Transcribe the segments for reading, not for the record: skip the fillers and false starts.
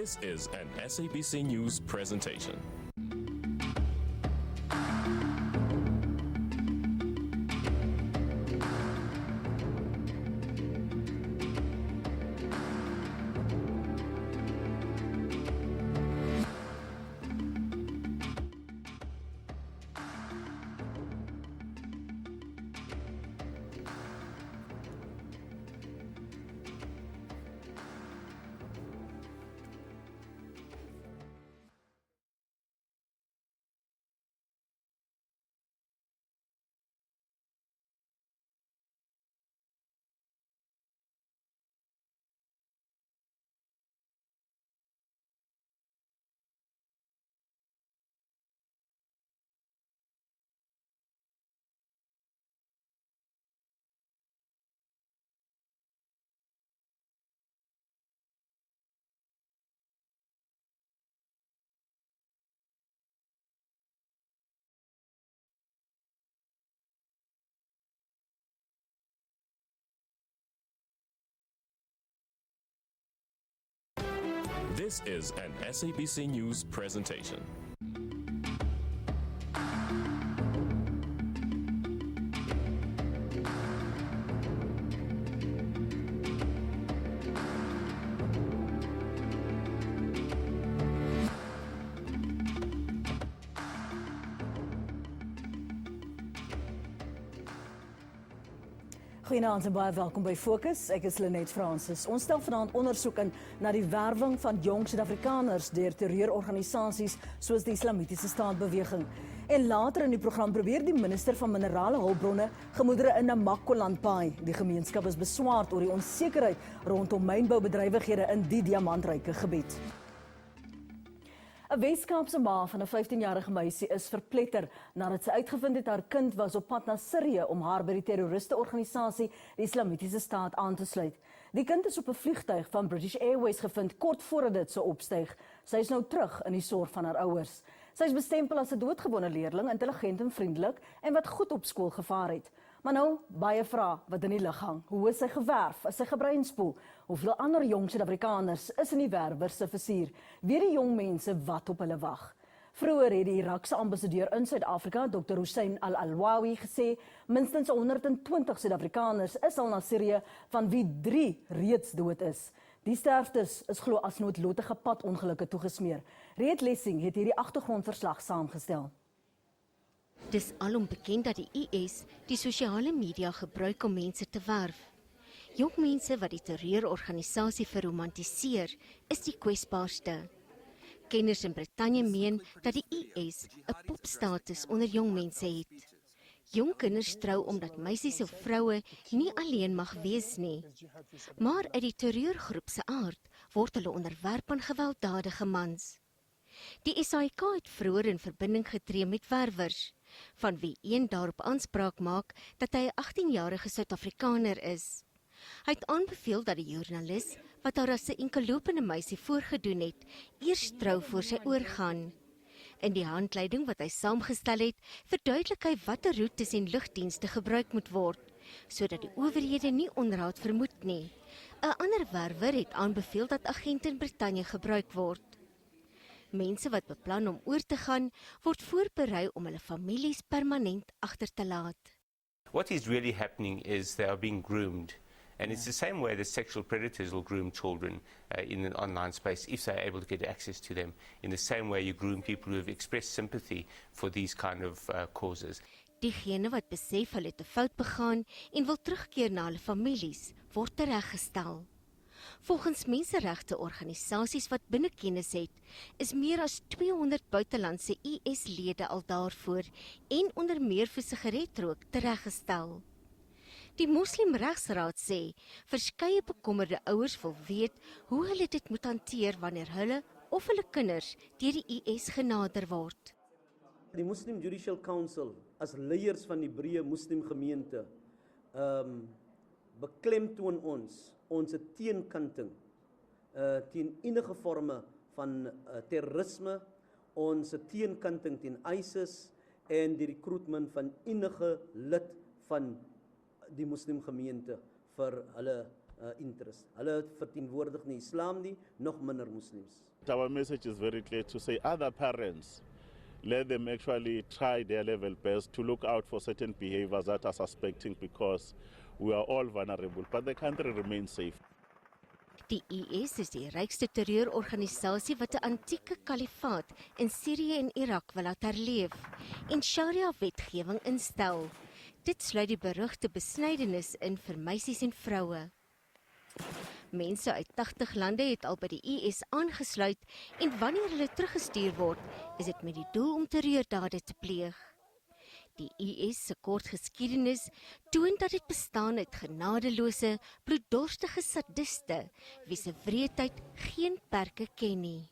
This is an SABC News presentation. This is an SABC News presentation. Goeienaand en baie welkom by Fokus. Ek is Lenet Francis. Ons stel vanaand ondersoek in na die werwing van jong Suid-Afrikaners deur terreurorganisasies soos die Islamitiese Staat beweging. En later in die program probeer die minister van Minerale Hulpbronne gemoedere in Namaqualand paai. Die gemeenskap is beswaard oor die onsekerheid rondom mynboubedrywighede in die diamantryke gebied. 'n Weskaapse ma van 'n 15-jarige meisie is verpletter nadat sy uitgevind het haar kind was op pad na Sirië om haar by die terroristeorganisasie die Islamitiese Staat aan te sluit. Die kind is op 'n vliegtuig van British Airways gevind kort voordat dit sou opstyg. Sy is nou terug in die sorg van haar ouers. Sy is bestempel as 'n doodgewone leerling, intelligent en vriendelik en wat goed op skool gevaar het. Maar nou, baie vrae wat in die lug hang. Hoe is sy gewerf? Is sy gebreinspoel? Hoeveel ander jong Suid-Afrikaners is in die werwer se vizier? Weet die jong mense wat op hulle wag? Vroeger het die Irakse ambassadeur in Suid-Afrika, Dr. Hussein Al-Alwawi, gesê minstens 120 Suid-Afrikaners is al na Sirië, van wie 3 reeds dood is. Die sterftes is glo as noodlottige padongelukke toegesmeer. Reed Lessing het hierdie agtergrondverslag saamgestel. Dis alom bekend dat die IS die sosiale media gebruik om mense te werf. Jong mense wat die terreurorganisasie verromantiseer, is die kwesbaarste. Kenners in Brittanje meen dat die IS 'n popstatus onder jong mense het. Jong kinders trou omdat meisies of vroue nie alleen mag wees nie. Maar uit die terreurgroep se aard word hulle onderwerp aan gewelddadige mans. Die SAIK het vroeër in verbinding getree met werwers, van wie een daarop aanspraak maak dat hy 'n 18-jarige Suid-Afrikaner is. Hy het aanbeveel dat die joernalis, wat haar as 'n enkellopende meisie voorgedoen het, eers trou voor sy oorgaan. In die handleiding wat hy saamgestel het, verduidelik hy watter roetes en lugdienste gebruik moet word, sodat die owerhede nie onraad vermoed nie. 'n Ander werwer het aanbeveel dat agente in Brittanje gebruik word. Mense wat beplan om oor te gaan, word voorberei om hulle families permanent agter te laat. What is really happening is they are being groomed. And it's the same way that sexual predators will groom children in an online space if they're able to get access to them. In the same way you groom people who have expressed sympathy for these kind of causes. Diegene wat besef hulle het 'n fout begaan en wil terugkeer na hulle families, word tereggestel. Volgens menseregteorganisasies wat binnekennis het, is meer as 200 buitelandse IS-lede al daarvoor en onder meer vir sigaretrook tereggestel. Die Moslimregsraad sê, verskeie bekommerde ouers wil weet hoe hulle dit moet hanteer wanneer hulle of hulle kinders deur die IS genader word. Die Muslim Judicial Council as leiers van die breë moslimgemeente beklemtoon ons teenkanting teen enige vorme van terrorisme, ons teenkanting teen ISIS en die recruitment van enige lid van die moslimgemeente vir hulle interest. Hulle verteenwoordig nie Islam nie, nog minder Muslims. Our message is very clear to say other parents, let them actually try their level best to look out for certain behaviors that are suspecting because we are all vulnerable, but the country remains safe. Die IS is die rykste terreurorganisasie wat 'n antieke kalifaat in Sirië en Irak wil laat herleef en Sharia-wetgewing instel. Dit sluit die berugte besnydenis in vir meisies en vroue. Mense uit 80 lande het al by die IS aangesluit en wanneer hulle teruggestuur word, is dit met die doel om terreurdade te pleeg. Die IS se kort geskiedenis toon dat dit bestaan uit genadeloose, bloeddorstige sadiste wie se wreedheid geen perke ken nie.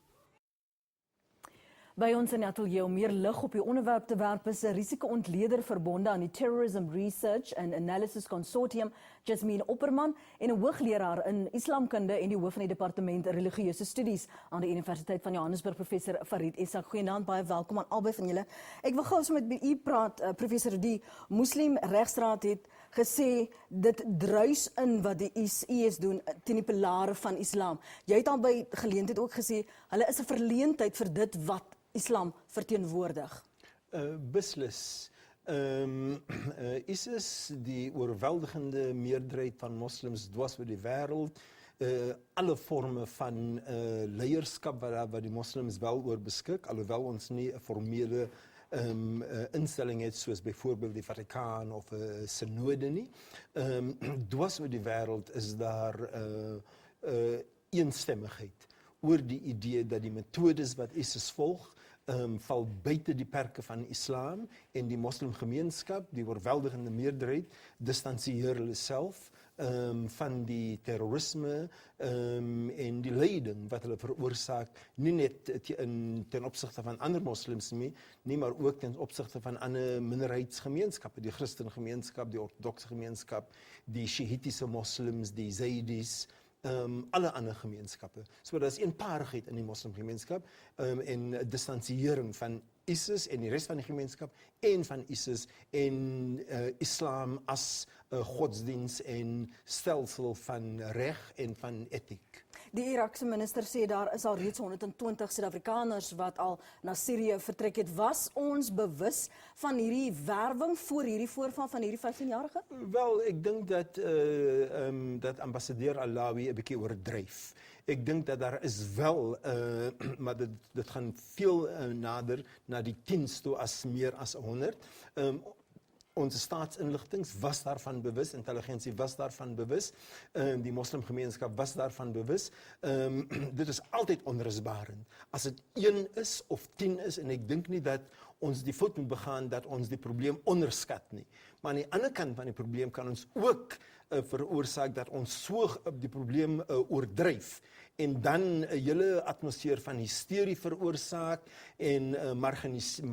By ons in die ateljee om meer lig op die onderwerp te werp is 'n risiko-ontleder verbonde aan die Terrorism Research and Analysis Consortium, Jasmine Opperman, en 'n hoogleraar in Islamkunde en die hoof van die departement religieuse studies aan die Universiteit van Johannesburg, professor Farid Essa. Goeienaand, baie welkom aan albei van julle. Ek wil gou so met u praat, professor. Die Muslim Regsraad het gesê dit druis in wat die IS doen teen die pilare van Islam. Jy het al by geleentheid ook gesê hulle is 'n verleentheid vir dit wat Islam verteenwoordig. Beslis. ISIS, die oorweldigende meerderheid van moslims dwars oor die wêreld, alle vorme van leierskap wat die moslims wel oor beskik, alhoewel ons nie 'n formele instelling het soos byvoorbeeld die Vatikaan of 'n synode nie. Dwars oor die wêreld is daar eensstemmigheid oor die idee dat die metodes wat ISIS volg val buite die perke van Islam en die moslimgemeenskap, die oorweldigende meerderheid, distansieer hulle self van die terrorisme en die lyding wat hulle veroorsaak, nie net ten opsigte van ander moslims nie, maar ook ten opsigte van ander minderheidsgemeenskappe, die Christengemeenskap, die ortodokse gemeenskap, die Shiïtiese moslims, die Zaydis, alle ander gemeenskappe. So daar is eenparigheid in die moslimgemeenskap en distansiering van ISIS en die res van die gemeenskap en van ISIS en Islam as godsdiens en stelsel van reg en van etiek. Die Irakse minister sê daar is al reeds 120 Suid-Afrikaners wat al na Sirië vertrek het. Was ons bewus van hierdie werwing voor hierdie voorval van hierdie 15-jarige? Wel, ek dink dat ambassadeur Alawi 'n bietjie oordryf. Ek dink dat daar is wel, maar dit gaan veel nader na die 10s toe as meer as 100. Onze staatsinligtings was daarvan bewus, intelligensie was daarvan bewus, die moslimgemeenskap was daarvan bewus. Dit is altyd onrusbarend. As dit 1 is of 10 is, en ek dink nie dat ons die fout moet begaan dat ons die probleem onderskat nie. Maar aan die ander kant van die probleem kan ons ook veroorsaak dat ons so op die probleem oordryf en dan 'n hele atmosfeer van hysterie veroorsaak en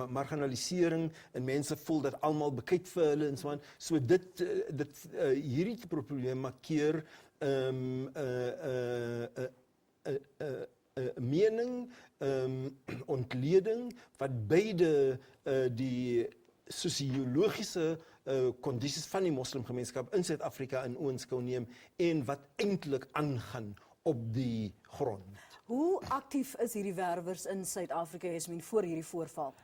marginalisering en mense voel dat almal bekyk vir hulle en so aan. So hierdie tipe probleem markeer mening, ontleding wat beide die sosiologiese kondisies van die moslimgemeenskap in Suid-Afrika in oënskou neem en wat eintlik aangaan op die grond. Hoe aktief is hierdie werwers in Suid-Afrika, Jasmine, voor hierdie voorval?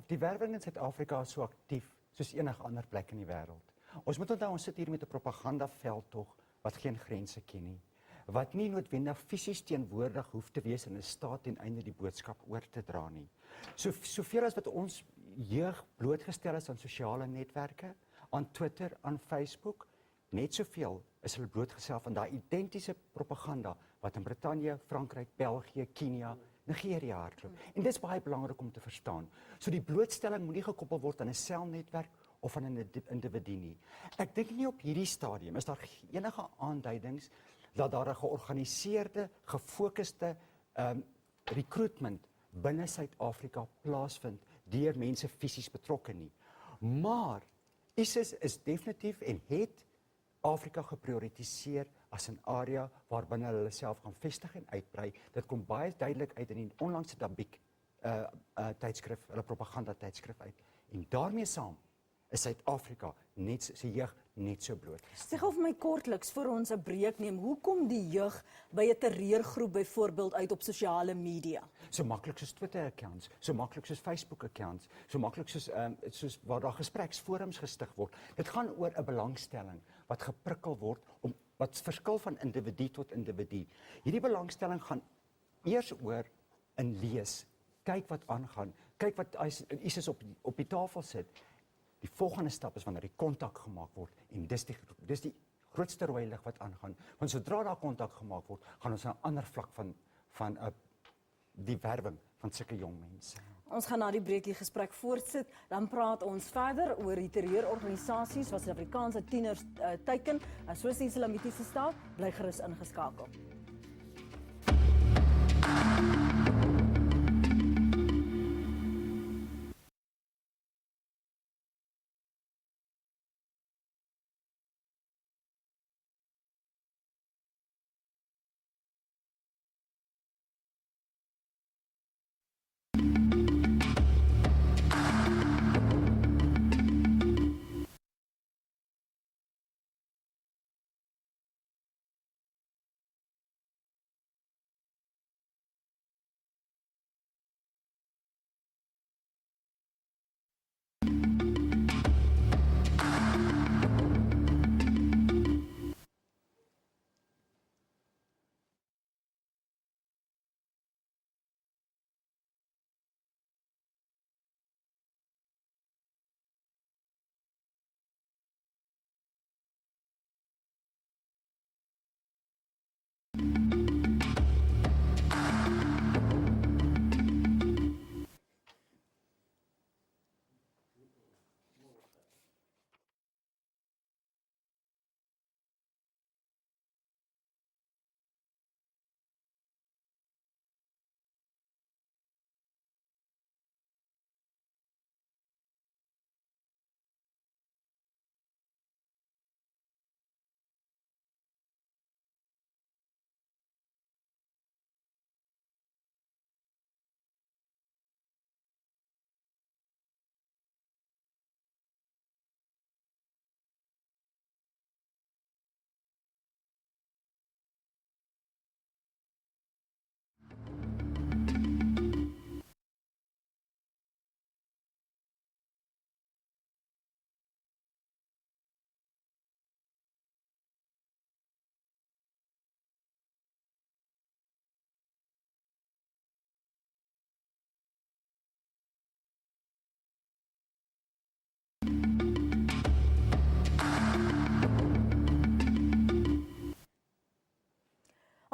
Die werwing in Suid-Afrika is so aktief soos enige ander plek in die wêreld. Ons moet onthou, ons sit hier met 'n propagandaveldtog wat geen grense ken nie, wat nie noodwendig fisies teenwoordig hoef te wees in 'n staat ten einde die boodskap oor te dra nie. Soveel as wat ons jeug blootgestel is aan sosiale netwerke, aan Twitter, aan Facebook, net soveel is hulle blootgestel aan daai identiese propaganda wat in Brittanje, Frankryk, België, Kenia, Nigeria hardloop. En dit is baie belangrik om te verstaan. So die blootstelling moet nie gekoppel word aan 'n selnetwerk of aan 'n individu nie. Ek dink nie op hierdie stadium is daar enige aanduidings dat daar 'n georganiseerde, gefokusde recruitment binne Suid-Afrika plaasvind deur mense fisies betrokke nie. Maar ISIS is definitief en het Afrika geprioritiseer as 'n area waarbinne hulle self gaan vestig en uitbrei. Dit kom baie duidelik uit in die onlangse Dabiq tydskrif, hulle propaganda tydskrif uit. En daarmee saam is Suid-Afrika net sy jeug net so blootgestel. Sê gou vir my kortliks voor ons 'n breek neem, hoekom die jeug by 'n terreurgroep byvoorbeeld uit op sosiale media? So maklik soos Twitter-accounts, so maklik soos Facebook-accounts, so maklik soos waar daar gespreksforums gestig word. Dit gaan oor 'n belangstelling wat geprikkel word wat verskil van individu tot individu. Hierdie belangstelling gaan eers oor in lees, kyk wat aangaan, kyk wat ISIS op die tafel sit. Die volgende stap is wanneer die kontak gemaak word en dis die grootste rooi lig wat aangaan. Want sodra daar kontak gemaak word, gaan ons na 'n ander vlak van die werwing van sulke jong mense. Ons gaan na die breek die gesprek voortsit, dan praat ons verder oor die terreurorganisasies wat Suid-Afrikaanse tieners teiken, soos die Islamitiese Staat, bly gerus ingeskakel.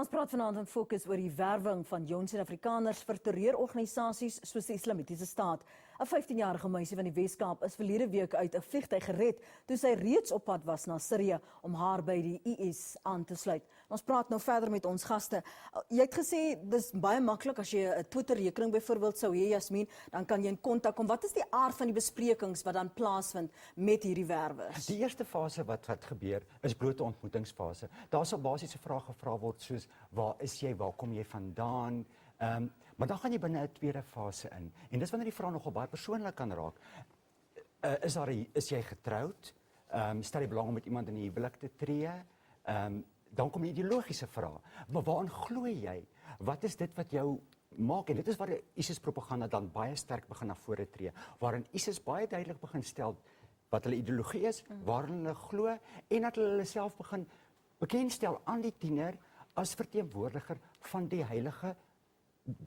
Ons praat vanaand in Fokus oor die werwing van jong Suid-Afrikaners vir terreurorganisasies soos die Islamitiese Staat. 'n 15-jarige meisie van die Weskaap is verlede week uit 'n vliegtuig gered toe sy reeds op pad was na Sirië om haar by die IS aan te sluit. Ons praat nou verder met ons gaste. Jy het gesê dis baie maklik as jy 'n Twitter-rekening byvoorbeeld sou hê, Jasmin, dan kan jy in kontak kom. Wat is die aard van die besprekings wat dan plaasvind met hierdie werwers? Die eerste fase wat gebeur is blote ontmoetingsfase. Daar sal basiese vrae gevra word soos waar is jy, waar kom jy vandaan? Maar dan gaan jy binne 'n tweede fase in. En dis wanneer die vraag nogal baie persoonlik kan raak. Is jy getroud? Stel jy belang om met iemand in 'n huwelik te tree? Dan kom die ideologiese vraag. Maar waaraan glo jy? Wat is dit wat jou maak? En dit is waar die ISIS-propaganda dan baie sterk begin na vore tree. Waarin ISIS baie duidelik begin stel wat hulle ideologie is, waarin hulle glo, en dat hulle self begin bekendstel aan die tiener as verteenwoordiger van die heilige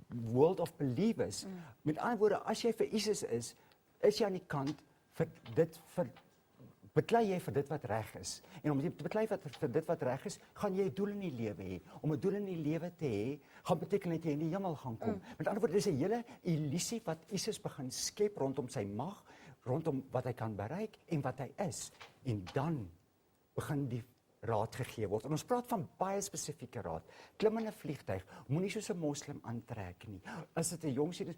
world of believers. Met ander woorde, as jy vir ISIS is jy aan die kant vir dit, beklei jy vir dit wat reg is. En om te beklei vir dit wat reg is, gaan jy 'n doel in die lewe hê. Om 'n doel in die lewe te hê, gaan beteken dat jy in die hemel gaan kom. Met ander woorde, dis 'n hele illusie wat ISIS begin skep rondom sy mag, rondom wat hy kan bereik en wat hy is. En dan begin die raad gegee word. En ons praat van baie spesifieke raad. Klim in 'n vliegtuig, moenie soos 'n moslim aantrek nie. As dit 'n jong sien,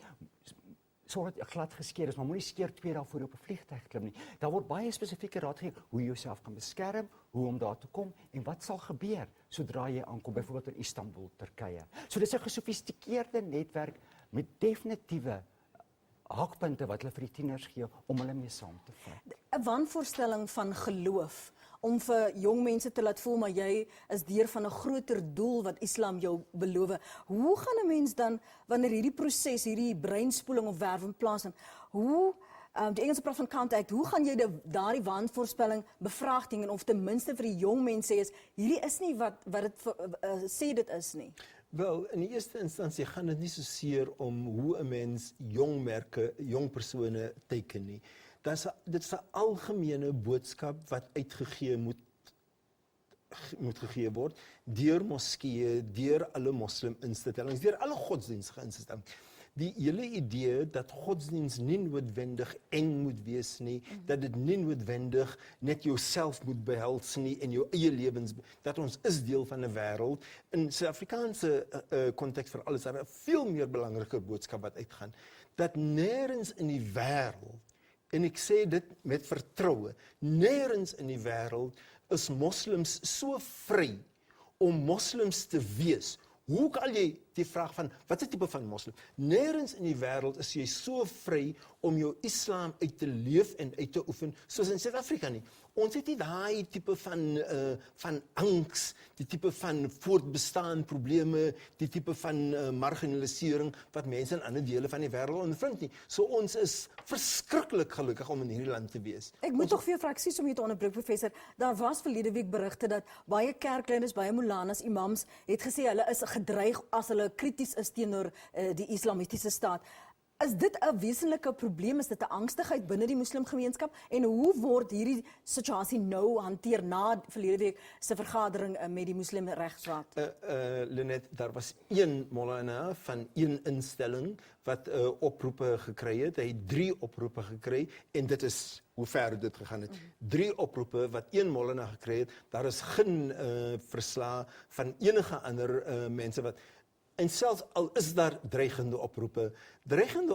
sorg dat jy glad geskeer is, maar moenie skeer 2 dae voor jy op 'n vliegtuig klim nie. Daar word baie spesifieke raad gegee hoe jy jouself kan beskerm, hoe om daar te kom en wat sal gebeur sodra jy aankom, byvoorbeeld in Istanbul, Turkye. So dis 'n gesofistikeerde netwerk met definitiewe hakpunte wat hulle vir die tieners gee om hulle mee saam te vat. 'n wanvoorstelling van geloof om vir jong mense te laat voel maar jy is deel van 'n groter doel wat Islam jou beloof. Hoe gaan 'n mens dan wanneer hierdie proses, hierdie breinspoeling of werwing plaasvind, hoe die Engelse praat van counteract, hoe gaan jy daardie wanvoorspelling bevraagteken of ten minste vir die jong mense sê is hierdie is nie wat dit sê dit is nie. Wel, in die eerste instansie gaan dit nie soseer om hoe 'n mens jong persone teken nie. Dit is 'n algemene boodskap wat uitgegee moet gegee word deur moskeeë, deur alle mosliminstellings, deur alle godsdienstige instellings. Die hele idee dat godsdienst nie noodwendig eng moet wees nie, dat dit nie noodwendig net jouself moet behels nie en jou eie lewens, dat ons is deel van 'n wêreld. In Suid-Afrikaanse konteks vir alles, daar 'n veel meer belangriker boodskap wat uitgaan, dat nêrens in die wêreld, en ek sê dit met vertroue, nêrens in die wêreld is moslims so vry om moslims te wees. Hoe kan jy die vraag van, wat is die tipe van moslim? Nêrens in die wêreld is jy so vry om jou islam uit te leef en uit te oefen, soos in Suid-Afrika nie. Ons het nie daai tipe van angs, die tipe van voortbestaan probleme, die tipe van marginalisering, wat mense in ander dele van die wêreld ondervind nie. So ons is verskriklik gelukkig om in hierdie land te wees. Ek moet tog vir jou fraksies om jou te onderbreek, professor. Daar was verlede week berigte dat baie kerkleiers, baie molanas, imams, het gesê hulle is gedreig as hulle krities is teenoor die Islamitiese staat. Is dit 'n wesenlike probleem? Is dit 'n angstigheid binne die moslimgemeenskap? En hoe word hierdie situasie nou hanteer na verlede week se vergadering met die moslimregsraad? Lenet, daar was een molana van een instelling wat oproepe gekry het. Hy het 3 oproepe gekry en dit is hoe ver dit gegaan het. 3 oproepe wat een molana gekry het. Daar is geen verslag van enige ander mense wat. En selfs al is daar dreigende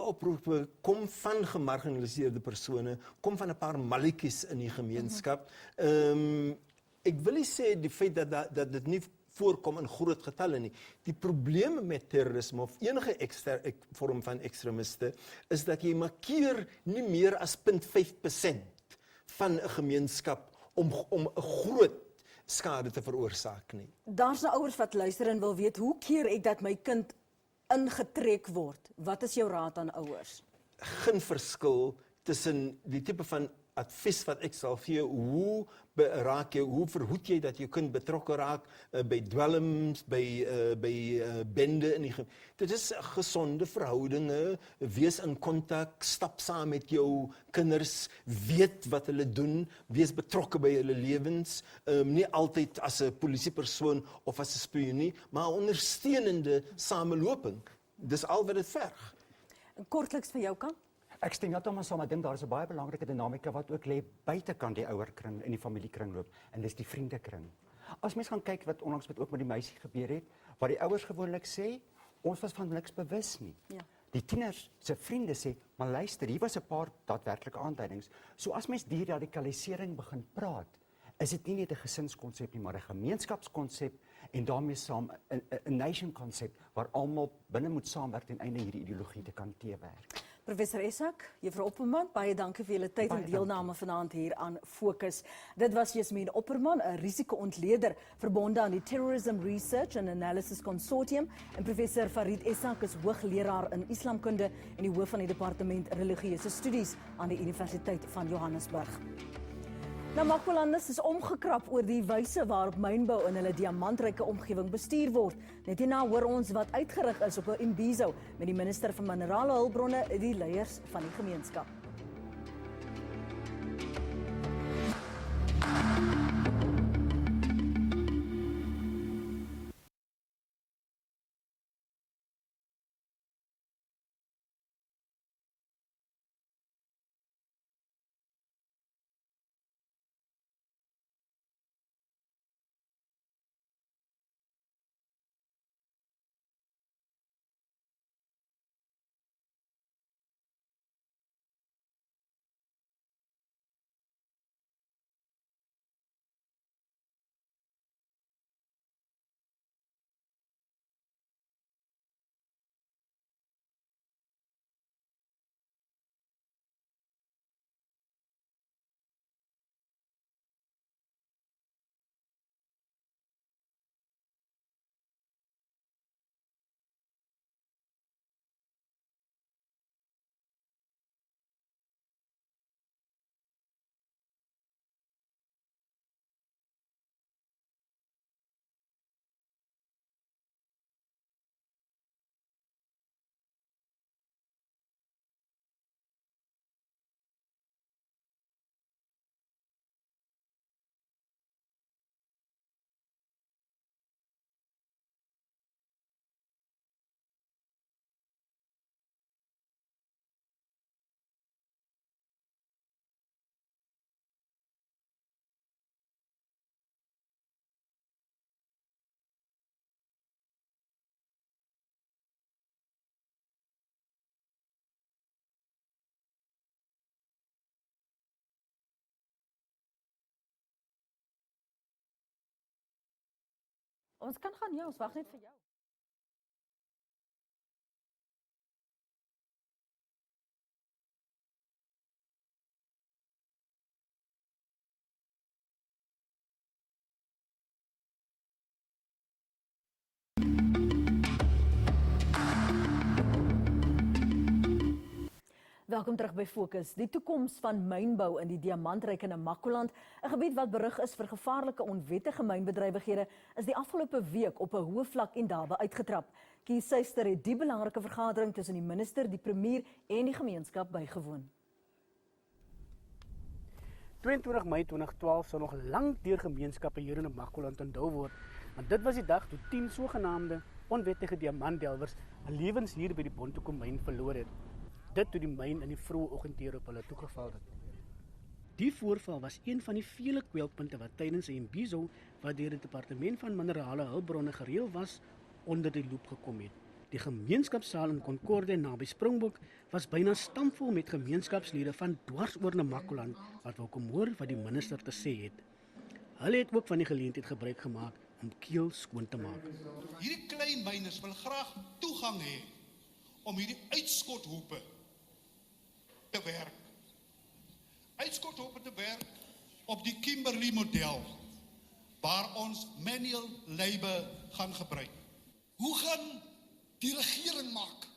oproepe kom van gemarginaliseerde persone, kom van 'n paar malletjies in die gemeenskap. Ek wil nie sê die feit dat dit nie voorkom in groot getalle nie. Die probleem met terrorisme of enige vorm van ekstremiste is dat jy markeer nie meer as 0.5% van 'n gemeenskap om 'n groot skade te veroorsaak nie. Daar's nou ouers wat luister en wil weet, hoe keer ek dat my kind ingetrek word? Wat is jou raad aan ouers? Geen verskil tussen die tipe van advies wat ek sal gee, hoe verhoed jy dat jou kind betrokke raak by dwelms, by bende in die dit is gesonde verhoudinge, wees in kontak, stap saam met jou kinders, weet wat hulle doen, wees betrokke by hulle lewens, nie altyd as 'n polisiepersoon of as 'n spioen nie, maar ondersteunende sameloping. Dis al wat dit verg. Kortliks van jou kant? Ek stem heeltemal saam, ek dink daar is 'n baie belangrike dinamika wat ook lê buitekant die ouerkring en die familiekring loop, en dis die vriendekring. As mens gaan kyk wat onlangs ook met die meisie gebeur het, wat die ouers gewoonlik sê, ons was van niks bewus nie. Ja. Die tieners se vriende sê, maar luister, hier was 'n paar daadwerklike aanduidings. So as mens die radikalisering begin praat, is dit nie net 'n gesinskonsep nie, maar 'n gemeenskapskonsep en daarmee saam 'n nation konsep waar almal binne moet saamwerk ten einde hierdie ideologie te kan teewerk. Professor Isak, Juffrou Opperman, baie dankie vir julle tyd en deelname vanaand hier aan Fokus. Dit was Jasmine Opperman, 'n risiko-ontleder verbonde aan die Terrorism Research and Analysis Consortium, en professor Farid Isak is hoogleraar in Islamkunde en die hoof van die departement religieuse studies aan die Universiteit van Johannesburg. Namaqualanders is omgekrap oor die wyse waarop mynbou in hulle diamantryke omgewing bestuur word. Net hierna hoor ons wat uitgerig is op 'n imbizo met die minister van minerale hulpbronne, die leiers van die gemeenskap. Ons kan gaan, ja, ons wag net vir jou. Welkom terug by Fokus. Die toekoms van mynbou in die diamantryke Namaqualand, 'n gebied wat berig is vir gevaarlike onwettige mynbedrywighede, is die afgelope week op 'n hoë vlak Indaba uitgetrap. Kies Suster het die belangrike vergadering tussen die minister, die premier en die gemeenskap bygewoon. 22 Mei 2012 sal nog lank deur gemeenskappe hier in Namaqualand onthou word, want dit was die dag toe 10 sogenaamde onwettige diamantdelwers 'n lewens hier by die Bontokom myn verloor het. Dit toe die myn in die vroeë oggendure op hulle toegeval het. Die voorval was een van die vele kwelpunte wat tydens 'n imbizo wat deur die departement van minerale hulpbronne gereël was, onder die loep gekom het. Die gemeenskapsaal in Concorde naby Springbok was byna stampvol met gemeenskapslede van dwars oor Namaqualand wat wou kom hoor wat die minister te sê het. Hulle het ook van die geleentheid gebruik gemaak om keel skoon te maak. Hierdie klein myners wil graag toegang hê om hierdie uitskothope te werk. Uitskothope te werk op die Kimberley model waar ons manual labour gaan gebruik. Hoe gaan die regering maak?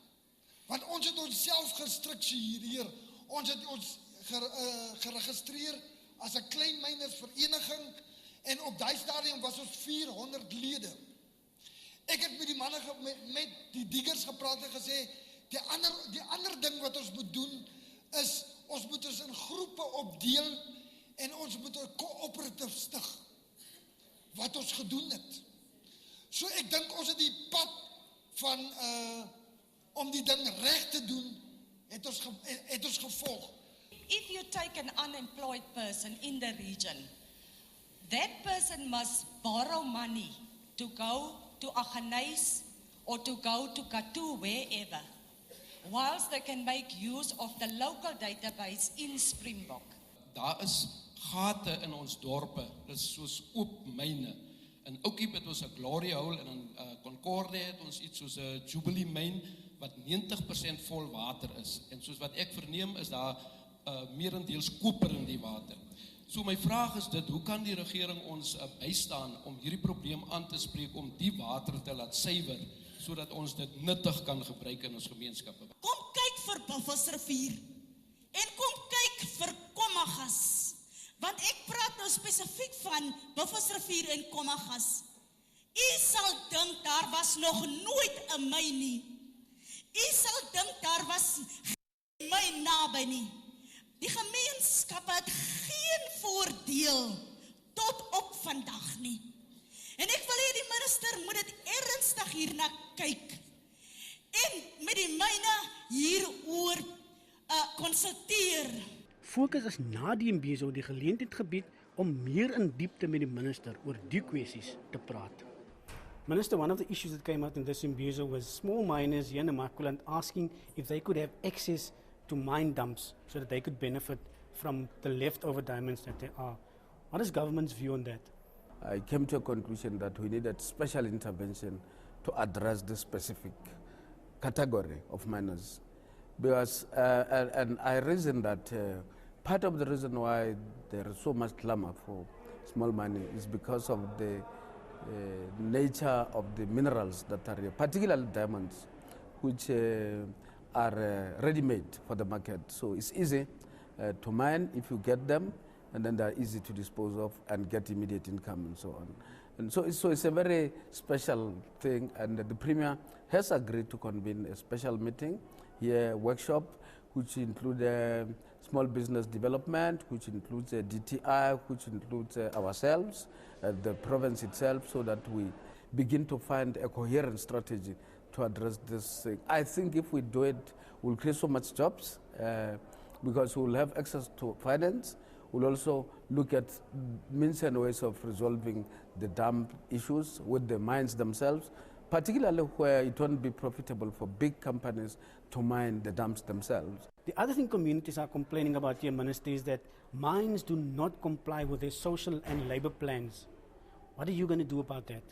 Want ons het onsself gestruktureer. Ons het ons geregistreer as 'n klein mynersvereniging en op daai stadium was ons 400 lede. Ek het met die manne met die diggers gepraat en gesê die ander ding wat ons moet doen is ons moet ons in groepe opdeel en ons moet 'n coöperatief stig wat ons gedoen het. So ek dink ons het die pad van om die ding reg te doen het ons gevolg. If you take an unemployed person in the region, that person must borrow money to go to Aghanais or to go to Katu, wherever, whilst they can make use of the local database in Springbok. Daar is gate in ons dorpe, dit is soos oop myne. In Oukiep het ons 'n Glory Hole en in Concorde het ons iets soos 'n Jubilee myn wat 90% vol water is. En soos wat ek verneem is daar meerendeels koper in die water. So my vraag is dit, hoe kan die regering ons bystaan om hierdie probleem aan te spreek om die water te laat suiwer sodat ons dit nuttig kan gebruik in ons gemeenskappe? Kom kyk vir Buffelsrivier en kom kyk vir Kommagas. Want ek praat nou spesifiek van Buffelsrivier en Kommagas. U sal dink daar was nog nooit 'n myn nie. U sal dink daar was geen myn naby nie. Die gemeenskap het geen voordeel tot op vandag nie. En ek wil hê die minister moet dit ernstig hierna kyk. En met die myne hieroor konsulteer. Fokus is na die imbizo die geleentheid gebied om meer in diepte met die minister oor die kwessies te praat. Minister, one of the issues that came out in this imbizo was small miners here in Namaqualand asking if they could have access to mine dumps so that they could benefit from the leftover diamonds that there are. What is government's view on that? I came to a conclusion that we needed special intervention to address this specific category of miners. Because, and I reason that part of the reason why there is so much clamor for small mining is because of the nature of the minerals that are here, particularly diamonds, which are ready-made for the market. So it's easy to mine if you get them, and then they're easy to dispose of and get immediate income and so on. And so it's a very special thing, and the Premier has agreed to convene a special meeting here, workshop, which include small business development, which includes DTI, which includes ourselves, the province itself, so that we begin to find a coherent strategy to address this thing. I think if we do it, we'll create so much jobs because we'll have access to finance. We'll also look at means and ways of resolving the dam issues with the mines themselves, particularly where it won't be profitable for big companies to mine the dams themselves. The other thing communities are complaining about here, Minister, is that mines do not comply with their social and labor plans. What are you going to do about that?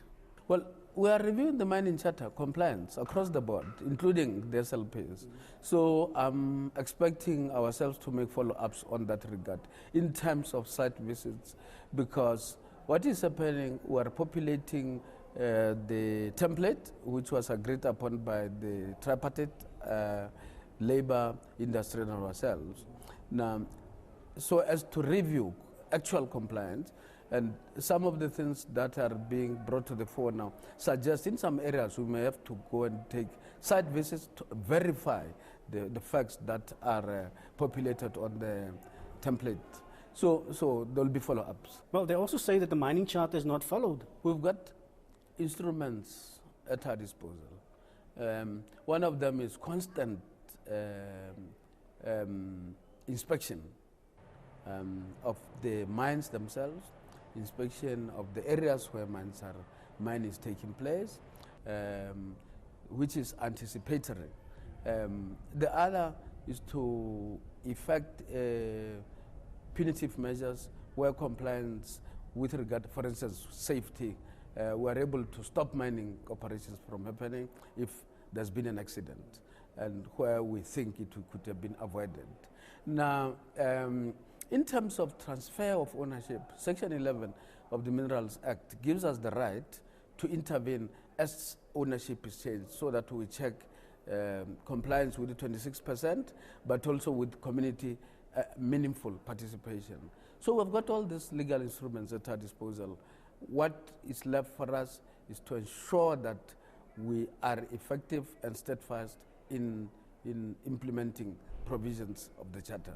Well, we are reviewing the mining charter compliance across the board, including the SLPs. So I'm expecting ourselves to make follow-ups on that regard in terms of site visits, because what is happening, we are populating the template, which was agreed upon by the tripartite labor, industry, and ourselves. Now, so as to review actual compliance, and some of the things that are being brought to the fore now suggest in some areas we may have to go and take site visits to verify the facts that are populated on the template. So there will be follow-ups. Well, they also say that the mining charter is not followed. We've got instruments at our disposal. One of them is constant inspection of the mines themselves, inspection of the areas where mining is taking place, which is anticipatory. The other is to effect punitive measures where compliance with regard, for instance, safety, we are able to stop mining operations from happening if there's been an accident and where we think it could have been avoided. Now, in terms of transfer of ownership, Section 11 of the Minerals Act gives us the right to intervene as ownership is changed, so that we check compliance with the 26%, but also with community meaningful participation. So we've got all these legal instruments at our disposal. What is left for us is to ensure that we are effective and steadfast in implementing provisions of the Charter.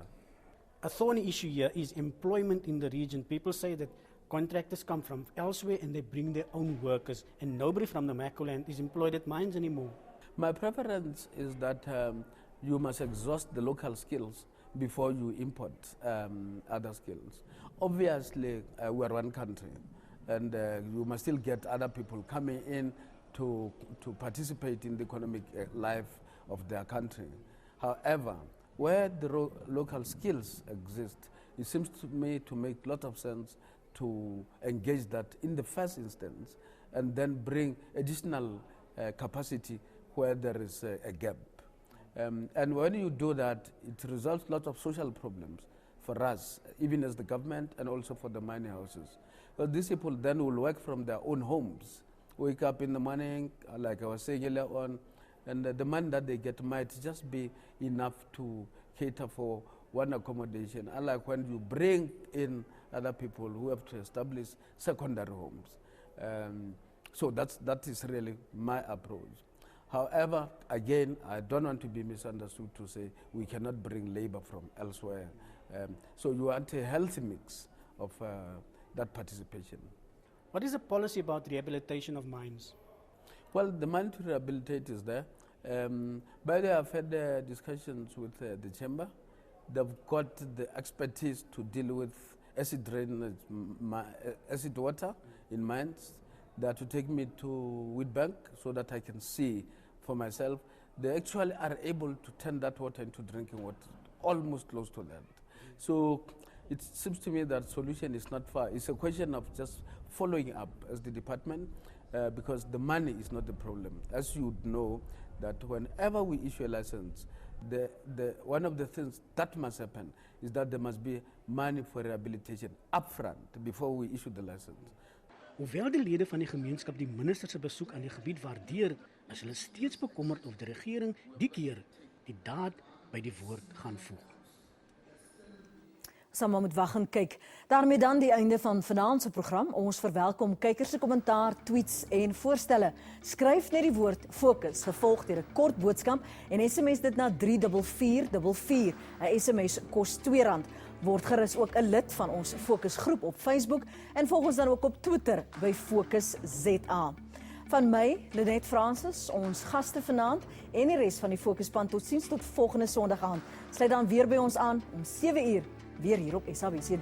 A thorny issue here is employment in the region. People say that contractors come from elsewhere and they bring their own workers, and nobody from Namaqualand is employed at mines anymore. My preference is that you must exhaust the local skills before you import other skills. Obviously, we are one country, and you must still get other people coming in to participate in the economic life of their country. However, where the local skills exist, it seems to me to make a lot of sense to engage that in the first instance and then bring additional capacity where there is a gap. And when you do that, it resolves a lot of social problems for us, even as the government and also for the mining houses. But these people then will work from their own homes, wake up in the morning, like I was saying earlier on, and the money that they get might just be enough to cater for one accommodation, unlike when you bring in other people who have to establish secondary homes. So that is really my approach. However, again, I don't want to be misunderstood to say we cannot bring labor from elsewhere. So you want a healthy mix of that participation. What is the policy about rehabilitation of mines? Well, the money to rehabilitate is there. By the way, I've had discussions with the chamber. They've got the expertise to deal with acid drainage, acid water in mines. They are to take me to Wheatbank so that I can see for myself. They actually are able to turn that water into drinking water, almost close to that. So it seems to me that solution is not far. It's a question of just following up as the department, because the money is not the problem. As you know, that whenever we issue a license, one of the things that must happen is that there must be money for rehabilitation upfront before we issue the license. Hoewel die lede van die gemeenskap die minister se besoek aan die gebied waardeer, is hulle steeds bekommerd of die regering die keer die daad by die woord gaan voeg. Saam moet wag en kyk. Daarmee dan die einde van vanaand se program. Ons verwelkom kykers se kommentaar, tweets en voorstelle. Skryf net die woord Fokus gevolg deur 'n kort boodskap en SMS dit na 34444. 'n SMS kos R2. Word gerus ook 'n lid van ons Fokus groep op Facebook en volg ons dan ook op Twitter by Fokus ZA. Van my, Lenet Francis, ons gaste vanaand en die res van die Fokusspan totsiens tot volgende Sondag aan. Sluit dan weer by ons aan om 7 uur weer hier op SABC 3.